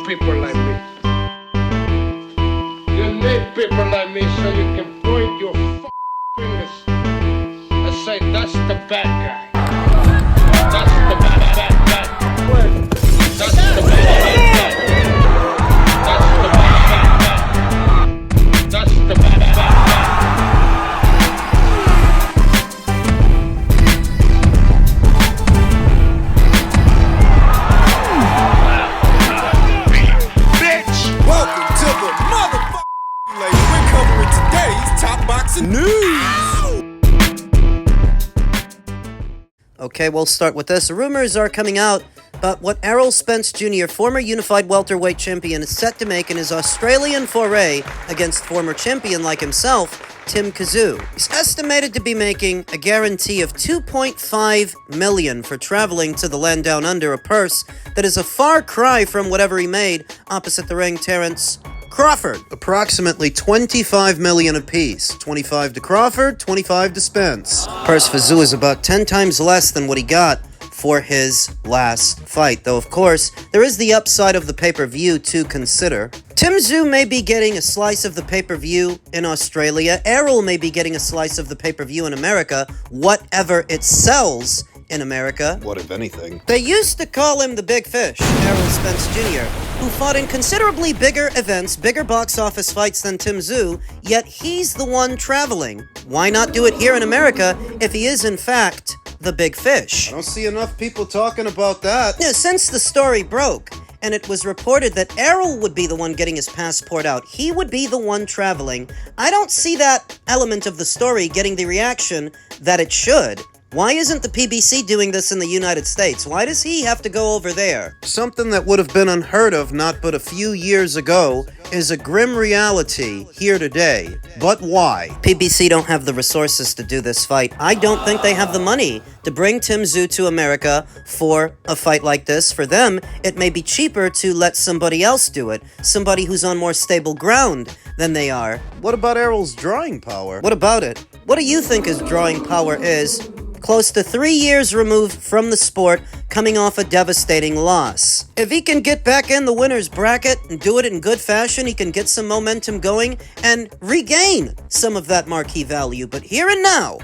people like me. You need people like me so you can point your fingers and say, that's the bad guy. That's the bad guy. That's the bad guy. That's the bad guy. That's the bad guy. Okay, we'll start with this. Rumors are coming out about what Errol Spence Jr., former unified welterweight champion, is set to make in his Australian foray against former champion like himself, Tszyu. He's estimated to be making a guarantee of $2.5 million for traveling to the land down under, a purse that is a far cry from whatever he made opposite the ring Terrence Crawford. Approximately $25 million apiece. 25 to Crawford, 25 to Spence. Purse for Tszyu is about 10 times less than what he got for his last fight, though of course there is the upside of the pay-per-view to consider. Tszyu may be getting a slice of the pay-per-view in Australia. Errol may be getting a slice of the pay-per-view in America, whatever it sells in America. What, if anything? They used to call him the Big Fish, Errol Spence Jr., who fought in considerably bigger events, bigger box office fights than Tszyu, yet he's the one traveling. Why not do it here in America if he is in fact the Big Fish? I don't see enough people talking about that. Yeah, since the story broke, and it was reported that Errol would be the one getting his passport out, he would be the one traveling, I don't see that element of the story getting the reaction that it should. Why isn't the PBC doing this in the United States? Why does he have to go over there? Something that would have been unheard of not but a few years ago is a grim reality here today. But why? PBC don't have the resources to do this fight. I don't think they have the money to bring Tszyu to America for a fight like this. For them, it may be cheaper to let somebody else do it. Somebody who's on more stable ground than they are. What about Errol's drawing power? What about it? What do you think his drawing power is? Close to 3 years removed from the sport, coming off a devastating loss. If he can get back in the winner's bracket and do it in good fashion, he can get some momentum going and regain some of that marquee value. But here and now,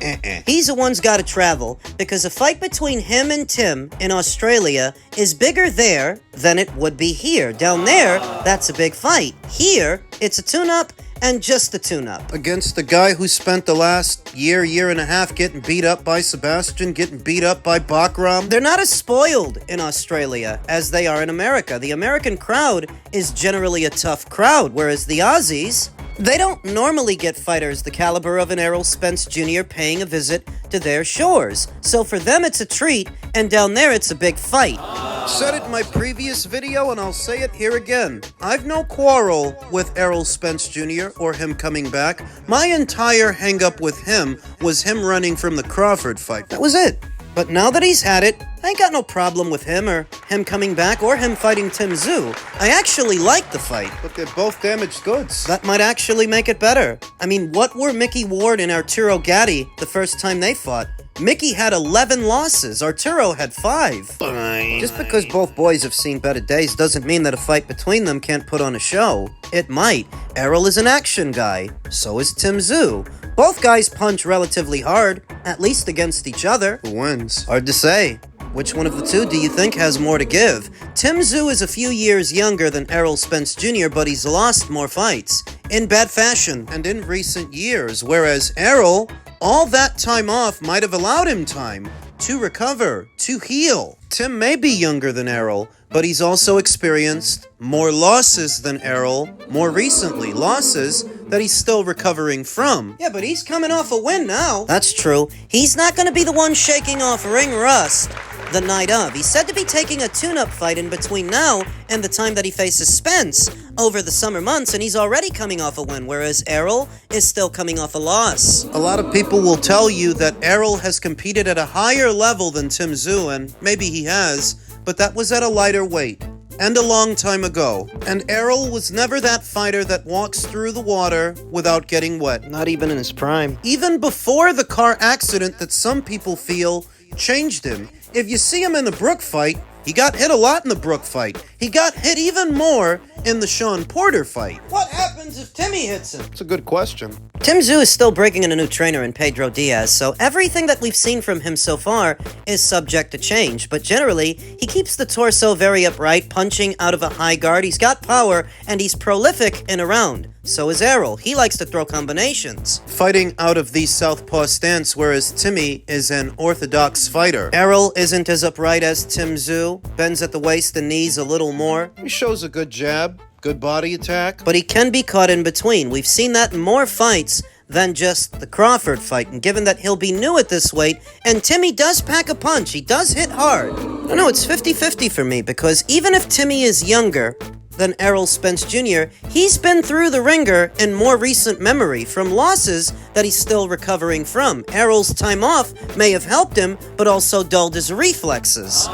he's the one's got to travel, because a fight between him and Tim in Australia is bigger there than it would be here. Down there, that's a big fight. Here, it's a tune-up and just a tune-up. Against the guy who spent the last year and a half getting beat up by Sebastian, getting beat up by Bakram. They're not as spoiled in Australia as they are in America. The American crowd is generally a tough crowd, whereas the Aussies, they don't normally get fighters the caliber of an Errol Spence Jr. paying a visit to their shores. So for them, it's a treat, and down there, it's a big fight. Said it in my previous video, and I'll say it here again. I've no quarrel with Errol Spence Jr. or him coming back. My entire hang-up with him was him running from the Crawford fight. That was it. But now that he's had it, I ain't got no problem with him or him coming back or him fighting Tszyu. I actually like the fight. But they're both damaged goods. That might actually make it better. I mean, what were Mickey Ward and Arturo Gatti the first time they fought? Mickey had 11 losses. Arturo had 5. Fine. Just because both boys have seen better days doesn't mean that a fight between them can't put on a show. It might. Errol is an action guy. So is Tszyu. Both guys punch relatively hard, at least against each other. Who wins? Hard to say. Which one of the two do you think has more to give? Tszyu is a few years younger than Errol Spence Jr., but he's lost more fights. In bad fashion. And in recent years, whereas Errol, all that time off might have allowed him time to recover, to heal. Tim may be younger than Errol, but he's also experienced more losses than Errol more recently. Losses that he's still recovering from. Yeah, but he's coming off a win now. That's true. He's not going to be the one shaking off ring rust the night of. He's said to be taking a tune-up fight in between now and the time that he faces Spence over the summer months, and he's already coming off a win, whereas Errol is still coming off a loss. A lot of people will tell you that Errol has competed at a higher level than Tszyu, and maybe he has, but that was at a lighter weight. And a long time ago. And Errol was never that fighter that walks through the water without getting wet. Not even in his prime. Even before the car accident that some people feel changed him. If you see him in the Brook fight, He got hit a lot in the Brook fight. He got hit even more in the Sean Porter fight. What happens if Timmy hits him? It's a good question. Tszyu is still breaking in a new trainer in Pedro Diaz, so everything that we've seen from him so far is subject to change, but generally, he keeps the torso very upright, punching out of a high guard, he's got power, and he's prolific in a round. So is Errol. He likes to throw combinations. Fighting out of the southpaw stance, whereas Timmy is an orthodox fighter. Errol isn't as upright as Tszyu, bends at the waist and knees a little more, He shows a good jab, good body attack. but he can be caught in between. We've seen that in more fights than just the Crawford fight, and given that he'll be new at this weight, and Timmy does pack a punch, he does hit hard. I know it's 50-50 for me, because even if Timmy is younger than Errol Spence Jr., he's been through the ringer in more recent memory from losses that he's still recovering from. Errol's time off may have helped him, but also dulled his reflexes.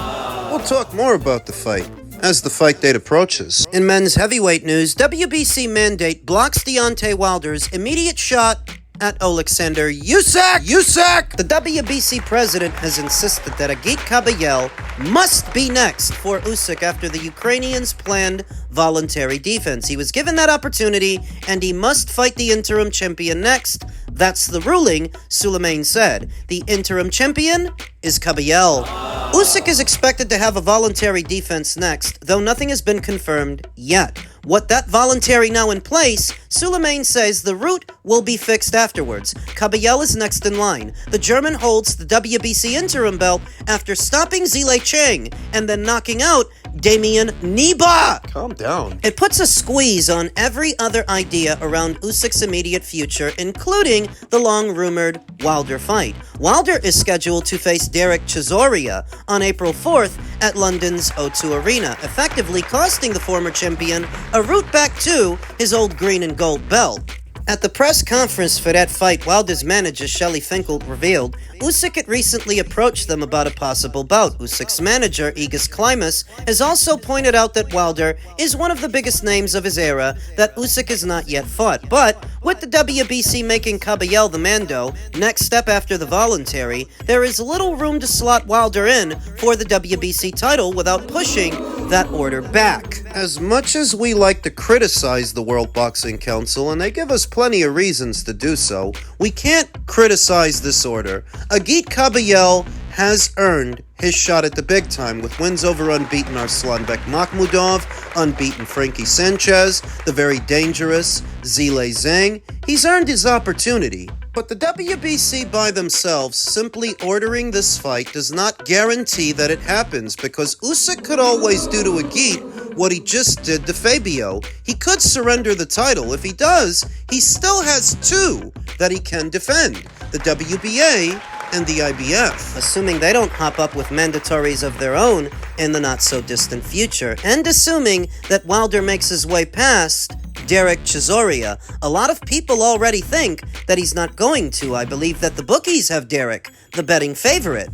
We'll talk more about the fight as the fight date approaches. In men's heavyweight news, WBC mandate blocks Deontay Wilder's immediate shot at Alexander Usyk! The WBC president has insisted that Agit Kabayel must be next for Usyk after the Ukrainians' planned voluntary defense. He was given that opportunity, and he must fight the interim champion next. That's the ruling, Suleiman said. The interim champion is Kabayel. Usyk is expected to have a voluntary defense next, though nothing has been confirmed yet. What that voluntary now in place, Suleiman says the route will be fixed afterwards. Kabayel is next in line. The German holds the WBC interim belt after stopping Zile Chang and then knocking out Damian Neba. Calm down. It puts a squeeze on every other idea around Usyk's immediate future, including the long-rumored Wilder fight. Wilder is scheduled to face Derek Chisora on April 4th at London's O2 Arena, effectively costing the former champion a route back to his old green and gold belt. At the press conference for that fight, Wilder's manager, Shelley Finkel, revealed Usyk had recently approached them about a possible bout. Usyk's manager, Egis Klimas, has also pointed out that Wilder is one of the biggest names of his era that Usyk has not yet fought. But with the WBC making Kabayel the Mando, next step after the voluntary, there is little room to slot Wilder in for the WBC title without pushing that order back. As much as we like to criticize the World Boxing Council, and they give us plenty of reasons to do so, we can't criticize this order. Agit Kabayel has earned his shot at the big time with wins over unbeaten Arslanbek Makhmudov, unbeaten Frankie Sanchez, the very dangerous Zile Zhang. He's earned his opportunity. But the WBC by themselves simply ordering this fight does not guarantee that it happens, because Usyk could always do to Agit what he just did to Fabio. He could surrender the title. If he does, he still has two that he can defend, the WBA and the IBF. Assuming they don't hop up with mandatories of their own in the not-so-distant future, and assuming that Wilder makes his way past Derek Chisora. A lot of people already think that he's not going to. I believe that the bookies have Derek, the betting favorite.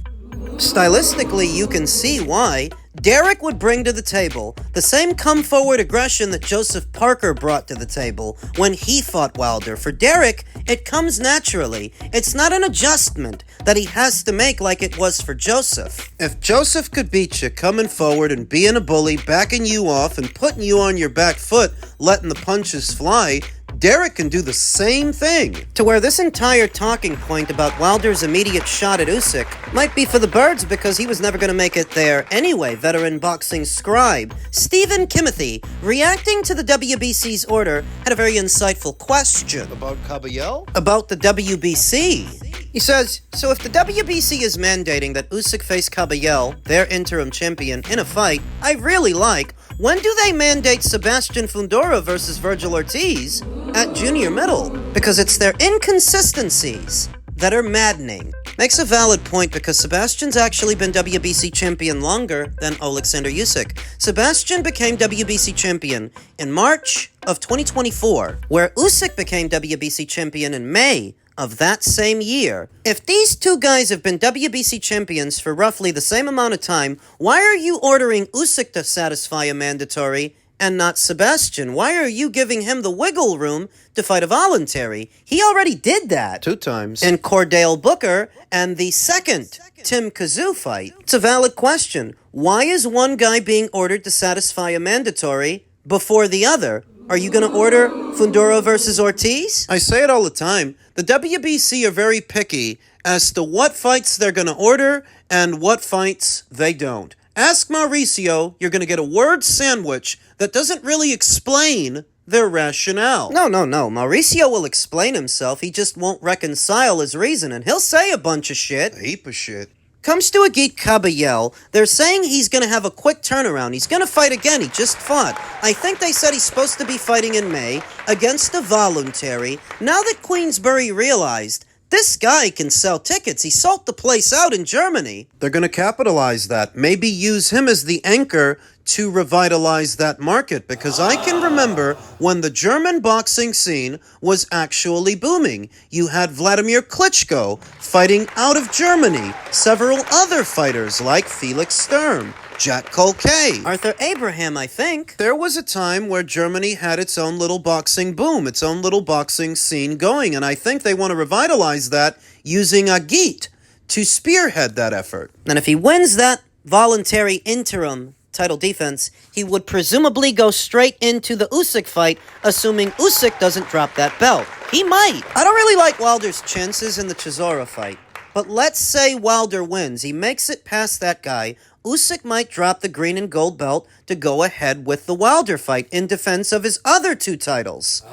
Stylistically, you can see why. Derek would bring to the table the same come-forward aggression that Joseph Parker brought to the table when he fought Wilder. For Derek, it comes naturally. It's not an adjustment that he has to make like it was for Joseph. If Joseph could beat you coming forward and being a bully, backing you off and putting you on your back foot, letting the punches fly, Derek can do the same thing. To where this entire talking point about Wilder's immediate shot at Usyk might be for the birds, because he was never going to make it there anyway. Veteran boxing scribe Stephen Kimothy, reacting to the WBC's order, had a very insightful question About Kabayel? about the WBC. He says, so if the WBC is mandating that Usyk face Kabayel, their interim champion, in a fight I really like, when do they mandate Sebastian Fundora versus Virgil Ortiz at junior middle? Because it's their inconsistencies that are maddening. Makes a valid point, because Sebastian's actually been WBC champion longer than Alexander Usyk. Sebastian became WBC champion in March of 2024, where Usyk became WBC champion in May of that same year. If these two guys have been WBC champions for roughly the same amount of time, why are you ordering Usyk to satisfy a mandatory and not Sebastian? Why are you giving him the wiggle room to fight a voluntary? He already did that 2 times. in Cordell Booker and the second Tim Tszyu fight. It's a valid question. Why is one guy being ordered to satisfy a mandatory before the other? Are you going to order Fundora versus Ortiz? I say it all the time. The WBC are very picky as to what fights they're going to order and what fights they don't. Ask Mauricio, you're going to get a word sandwich that doesn't really explain their rationale. No. Mauricio will explain himself. He just won't reconcile his reason, and he'll say a bunch of shit. A heap of shit. Comes to Agit Kabayel, they're saying he's going to have a quick turnaround. He's going to fight again. He just fought. I think they said he's supposed to be fighting in May against a voluntary. Now that Queensbury realized this guy can sell tickets, he sold the place out in Germany. They're going to capitalize that. Maybe use him as the anchor to revitalize that market, because I can remember when the German boxing scene was actually booming. You had Vladimir Klitschko fighting out of Germany, several other fighters like Felix Sturm, Jack Colquet, Arthur Abraham, I think. There was a time where Germany had its own little boxing boom, its own little boxing scene going, and I think they want to revitalize that using Agit to spearhead that effort. And if he wins that voluntary interim title defense, he would presumably go straight into the Usyk fight, assuming Usyk doesn't drop that belt. He might. I don't really like Wilder's chances in the Chisora fight, but let's say Wilder wins. He makes it past that guy. Usyk might drop the green and gold belt to go ahead with the Wilder fight in defense of his other two titles.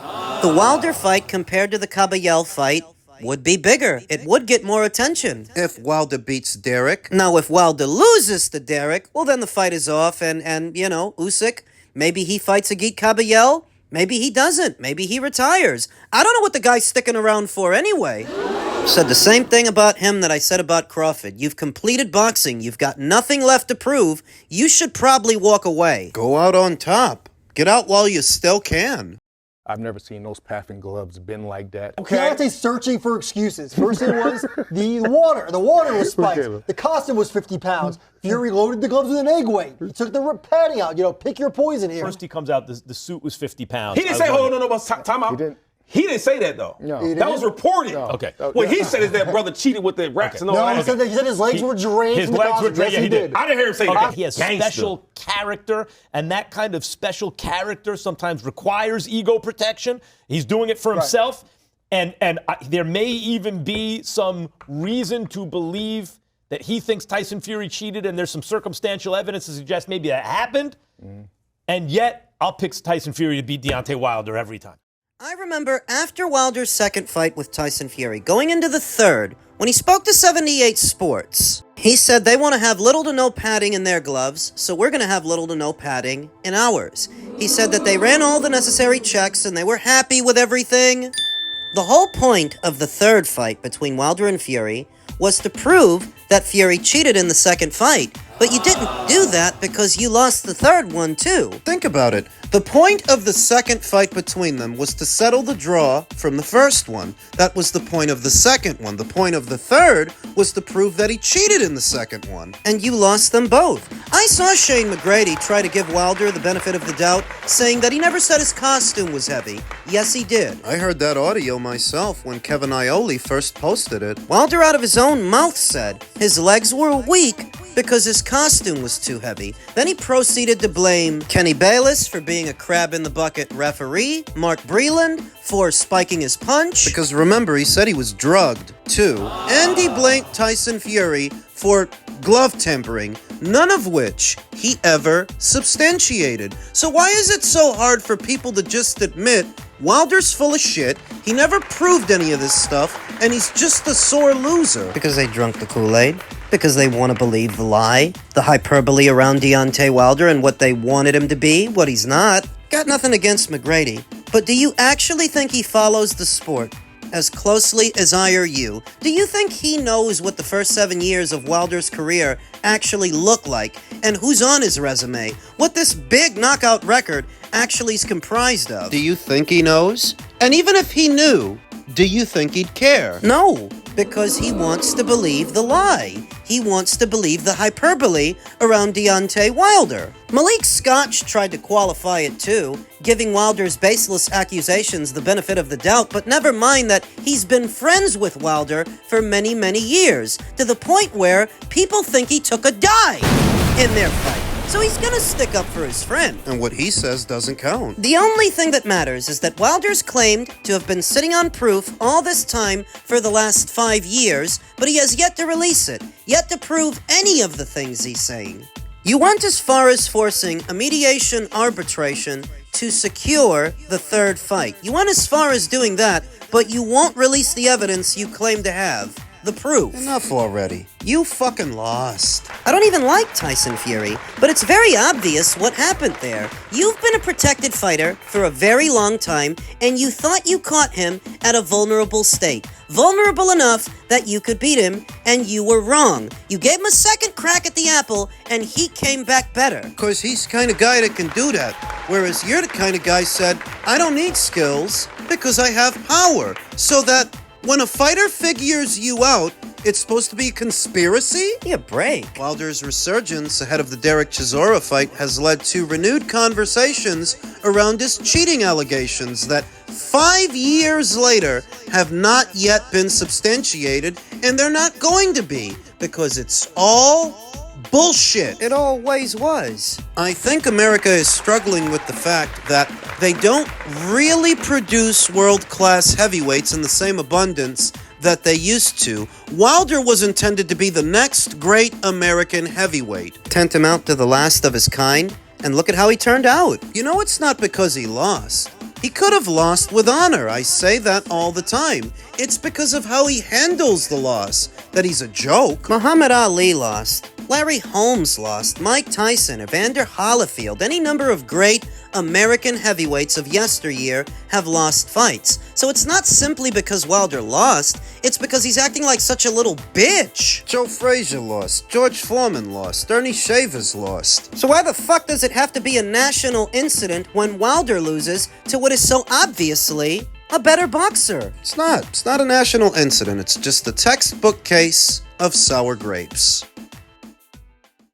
The Wilder fight compared to the Kabayel fight would be bigger. It would get more attention. If Wilder beats Derek. Now, if Wilder loses to Derek, well, then the fight is off, and you know, Usyk, maybe he fights Agit Kabayel, maybe he doesn't, maybe he retires. I don't know what the guy's sticking around for anyway. Said the same thing about him that I said about Crawford. You've completed boxing, you've got nothing left to prove, you should probably walk away. Go out on top. Get out while you still can. I've never seen those Paffin gloves bend like that. Okay. Deontay's searching for excuses. First it was the water. The water was spiked. The costume was 50 pounds. Fury loaded the gloves with an egg weight. He took the padding out. You know, pick your poison here. First he comes out, the suit was 50 pounds. He didn't say, hold on, no, time out. He didn't say that, though. No. That was reported. No. Okay. What he said is that brother cheated with the raps and all No, that. he said that his legs were drained. His from the legs were costume. drained. Yes, Yeah, he did. I didn't hear him say that. He has Gangster. special character, and that kind of special character sometimes requires ego protection. He's doing it for himself, and there may even be some reason to believe that he thinks Tyson Fury cheated, and there's some circumstantial evidence to suggest maybe that happened, and yet I'll pick Tyson Fury to beat Deontay Wilder every time. I remember after Wilder's second fight with Tyson Fury, going into the third, when he spoke to 78 Sports, he said they want to have little to no padding in their gloves, so we're going to have little to no padding in ours. He said that they ran all the necessary checks and they were happy with everything. The whole point of the third fight between Wilder and Fury was to prove that Fury cheated in the second fight. But you didn't do that because you lost the third one too. Think about it. The point of the second fight between them was to settle the draw from the first one. That was the point of the second one. The point of the third was to prove that he cheated in the second one. And you lost them both. I saw Shane McGrady try to give Wilder the benefit of the doubt, saying that he never said his costume was heavy. Yes, he did. I heard that audio myself when Kevin Iole first posted it. Wilder out of his own mouth said his legs were weak because his costume was too heavy. Then he proceeded to blame Kenny Bayless for being a crab-in-the-bucket referee, Mark Breland for spiking his punch. Because remember, he said he was drugged, too. And he blamed Tyson Fury for glove tempering, none of which he ever substantiated. So why is it so hard for people to just admit Wilder's full of shit, he never proved any of this stuff, and he's just a sore loser? Because they drunk the Kool-Aid. Because they want to believe the lie, the hyperbole around Deontay Wilder and what they wanted him to be, what he's not. Got nothing against McGrady, but do you actually think he follows the sport as closely as I or you? Do you think he knows what the first 7 years of Wilder's career actually look like, and who's on his resume? What this big knockout record actually is comprised of? Do you think he knows? And even if he knew, do you think he'd care? No, because he wants to believe the lie. He wants to believe the hyperbole around Deontay Wilder. Malik Scotch tried to qualify it too, giving Wilder's baseless accusations the benefit of the doubt, but never mind that he's been friends with Wilder for many, many years, to the point where people think he took a dive in their fight. So he's gonna stick up for his friend. And what he says doesn't count. The only thing that matters is that Wilder's claimed to have been sitting on proof all this time for the last 5 years, but he has yet to release it, yet to prove any of the things he's saying. You went as far as forcing a mediation arbitration to secure the third fight. You went as far as doing that, but you won't release the evidence you claim to have. The proof. Enough already. You fucking lost. I don't even like Tyson Fury, but it's very obvious what happened there. You've been a protected fighter for a very long time, and you thought you caught him at a vulnerable state. Vulnerable enough that you could beat him, and you were wrong. You gave him a second crack at the apple, and he came back better. Because he's the kind of guy that can do that. Whereas you're the kind of guy said, I don't need skills because I have power. So that when a fighter figures you out, it's supposed to be a conspiracy? Give me a break. Wilder's resurgence ahead of the Derek Chisora fight has led to renewed conversations around his cheating allegations that 5 years later have not yet been substantiated, and they're not going to be, because it's all bullshit. It always was. I think America is struggling with the fact that they don't really produce world-class heavyweights in the same abundance that they used to. Wilder was intended to be the next great American heavyweight. Tent him out to the last of his kind, and look at how he turned out. You know, it's not because he lost. He could have lost with honor. I say that all the time. It's because of how he handles the loss that he's a joke. Muhammad Ali lost. Larry Holmes lost. Mike Tyson, Evander Holyfield, any number of great American heavyweights of yesteryear have lost fights. So it's not simply because Wilder lost, it's because he's acting like such a little bitch. Joe Frazier lost. George Foreman lost. Ernie Shavers lost. So why the fuck does it have to be a national incident when Wilder loses to what is so obviously a better boxer? It's not. It's not a national incident. It's just a textbook case of sour grapes.